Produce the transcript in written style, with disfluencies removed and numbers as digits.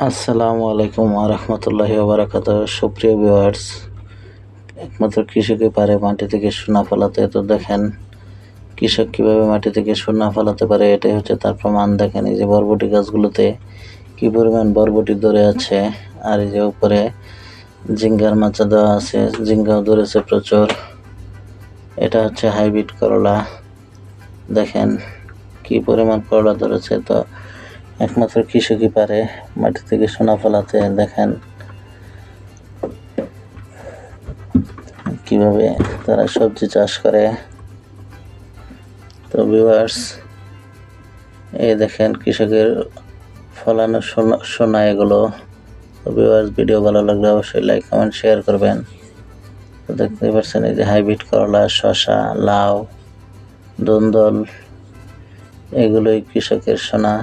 আসসালামু আলাইকুম রহমতুল্লাহি বারাকাতুহু। সুপ্রিয় ভিউয়ার্স, একমাত্র কৃষকই পারে মাটি থেকে সোনা ফলাতে। তো দেখেন কৃষক কিভাবে মাটি থেকে সোনা ফলাতে পারে, এটাই হচ্ছে তার প্রমাণ। দেখেন এই যে বরবটি গাছগুলোতে কি পরিমাণ বরবটি ধরে আছে, আর এই যে উপরে ঝিঙ্গার মাচা দেওয়া আছে, ঝিঙ্গাও ধরেছে প্রচুর। এটা হচ্ছে হাইব্রিড করলা। দেখেন কি পরিমাণ করলা ধরেছে। তো একমাত্র কৃষকই পারে মাটি থেকে সোনা ফলাতে। দেখেন কিভাবে তারা সবজি চাষ করে। তো ভিউয়ার্স, এই দেখেন কৃষকের ফলানো সোনা এগুলো। তো ভিউয়ার্স, ভিডিও ভালো লাগলে অবশ্যই লাইক কমেন্ট শেয়ার করবেন। তো দেখতে পাচ্ছেন এই যে হাইব্রিড করলা, শসা, লাউ, ধুন্দল, এগুলোই কৃষকের সোনা।